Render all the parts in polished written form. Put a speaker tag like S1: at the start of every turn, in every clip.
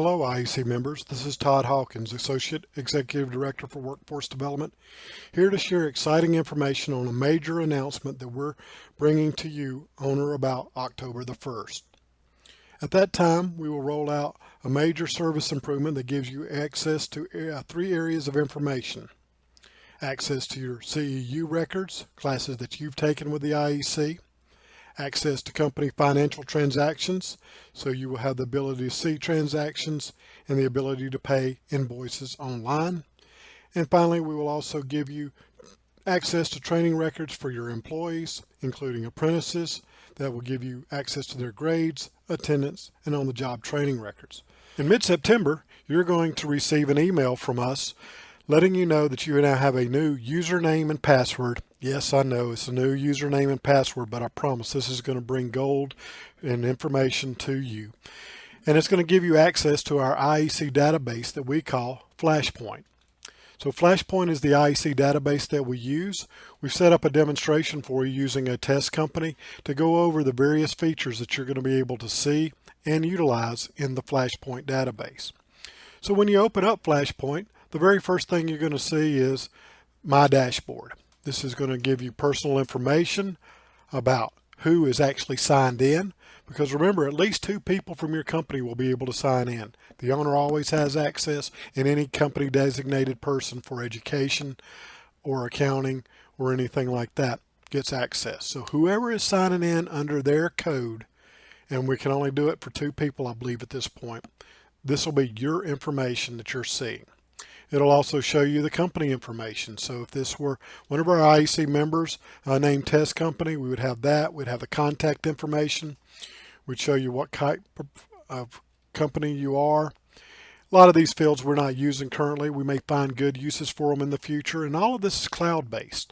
S1: Hello IEC members, this is Todd Hawkins, Associate Executive Director for Workforce Development, here to share exciting information on a major announcement that we're bringing to you on or about October the 1st. At that time, we will roll out a major service improvement that gives you access to 3 areas of information. Access to your CEU records, classes that you've taken with the IEC, access to company financial transactions, so you will have the ability to see transactions and the ability to pay invoices online. And finally, we will also give you access to training records for your employees, including apprentices, that will give you access to their grades, attendance, and on-the-job training records. In mid-September, you're going to receive an email from us letting you know that you now have a new username and password. Yes, I know it's a new username and password, but I promise this is going to bring gold and information to you. And it's going to give you access to our IEC database that we call Flashpoint. So Flashpoint is the IEC database that we use. We've set up a demonstration for you using a test company to go over the various features that you're going to be able to see and utilize in the Flashpoint database. So when you open up Flashpoint, the very first thing you're going to see is My Dashboard. This is going to give you personal information about who is actually signed in, because remember, at least 2 people from your company will be able to sign in. The owner always has access, and any company designated person for education or accounting or anything like that gets access. So whoever is signing in under their code, and we can only do it for 2 people, I believe, at this point, this will be your information that you're seeing. It'll also show you the company information. So if this were one of our IEC members named Test Company, we would have that. We'd have the contact information. We'd show you what type of company you are. A lot of these fields we're not using currently. We may find good uses for them in the future, and all of this is cloud-based.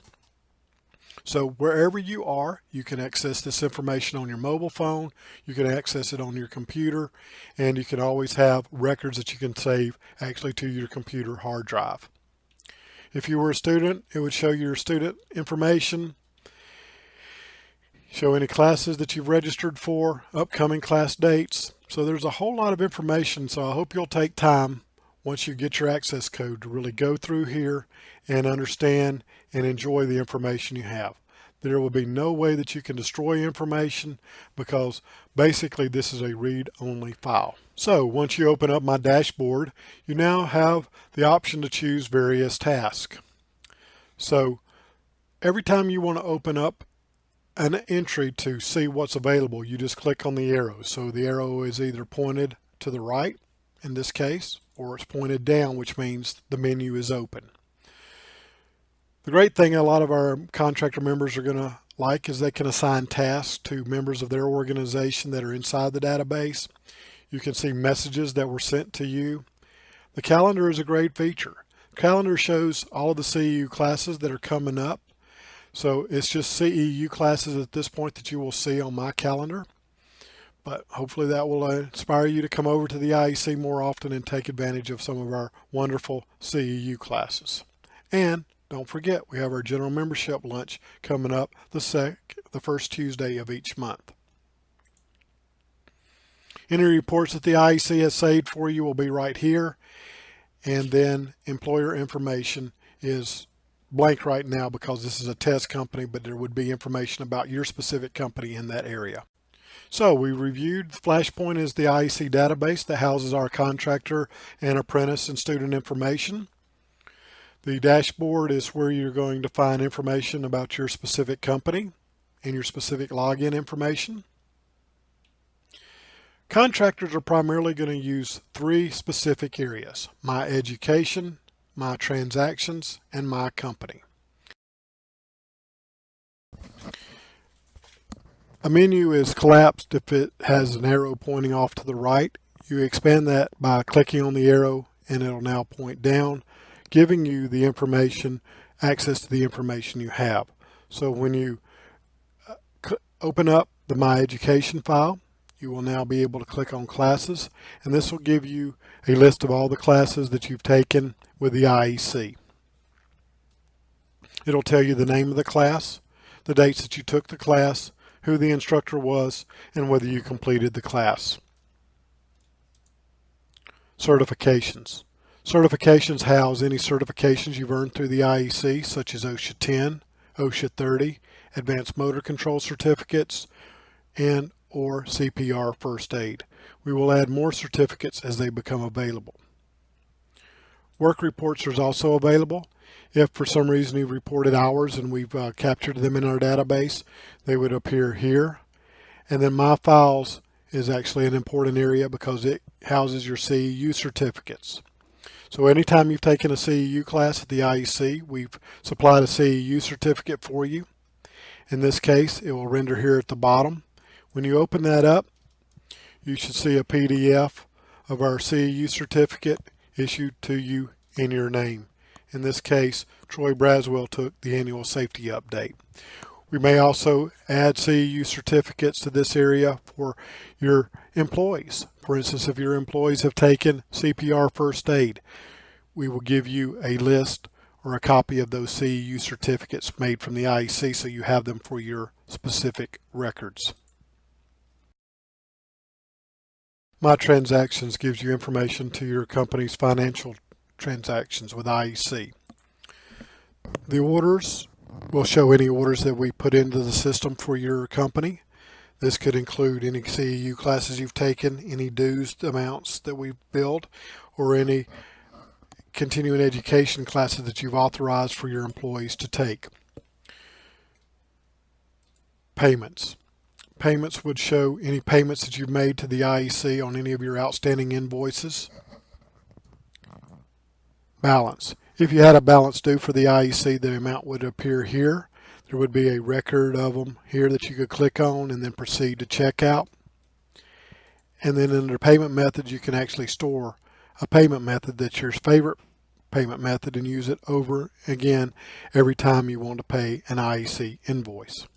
S1: So wherever you are, you can access this information on your mobile phone, you can access it on your computer, and you can always have records that you can save actually to your computer hard drive. If you were a student, it would show your student information, show any classes that you've registered for, upcoming class dates. So there's a whole lot of information, so I hope you'll take time once you get your access code to really go through here and understand and enjoy the information you have. There will be no way that you can destroy information, because basically this is a read-only file. So once you open up My Dashboard, you now have the option to choose various tasks. So every time you want to open up an entry to see what's available, you just click on the arrow. So the arrow is either pointed to the right in this case, or it's pointed down, which means the menu is open. The great thing a lot of our contractor members are going to like is they can assign tasks to members of their organization that are inside the database. You can see messages that were sent to you. The calendar is a great feature. Calendar shows all of the CEU classes that are coming up. So it's just CEU classes at this point that you will see on my calendar. But hopefully that will inspire you to come over to the IEC more often and take advantage of some of our wonderful CEU classes. And don't forget, we have our general membership lunch coming up the first Tuesday of each month. Any reports that the IEC has saved for you will be right here. And then employer information is blank right now because this is a test company, but there would be information about your specific company in that area. So we reviewed Flashpoint is the IEC database that houses our contractor and apprentice and student information. The dashboard is where you're going to find information about your specific company and your specific login information. Contractors are primarily going to use 3 specific areas: My Education, My Transactions, and My Company. A menu is collapsed if it has an arrow pointing off to the right. You expand that by clicking on the arrow and it'll now point down, giving you the information, access to the information you have. So when you open up the My Education file, you will now be able to click on Classes, and this will give you a list of all the classes that you've taken with the IEC. It'll tell you the name of the class, the dates that you took the class, who the instructor was, and whether you completed the class. Certifications. Certifications house any certifications you've earned through the IEC, such as OSHA 10, OSHA 30, Advanced Motor Control Certificates, and or CPR First Aid. We will add more certificates as they become available. Work reports are also available. If for some reason you've reported hours and we've captured them in our database, they would appear here. And then My Files is actually an important area because it houses your CEU certificates. So anytime you've taken a CEU class at the IEC, we've supplied a CEU certificate for you. In this case, it will render here at the bottom. When you open that up, you should see a PDF of our CEU certificate issued to you in your name. In this case, Troy Braswell took the annual safety update. We may also add CEU certificates to this area for your employees. For instance, if your employees have taken CPR First Aid, we will give you a list or a copy of those CEU certificates made from the IEC so you have them for your specific records. My Transactions gives you information to your company's financial transactions with IEC. The orders will show any orders that we put into the system for your company. This could include any CEU classes you've taken, any dues amounts that we've billed, or any continuing education classes that you've authorized for your employees to take. Payments. Payments would show any payments that you've made to the IEC on any of your outstanding invoices. Balance. If you had a balance due for the IEC, the amount would appear here. There would be a record of them here that you could click on and then proceed to checkout. And then under payment methods, you can actually store a payment method that's your favorite payment method and use it over again every time you want to pay an IEC invoice.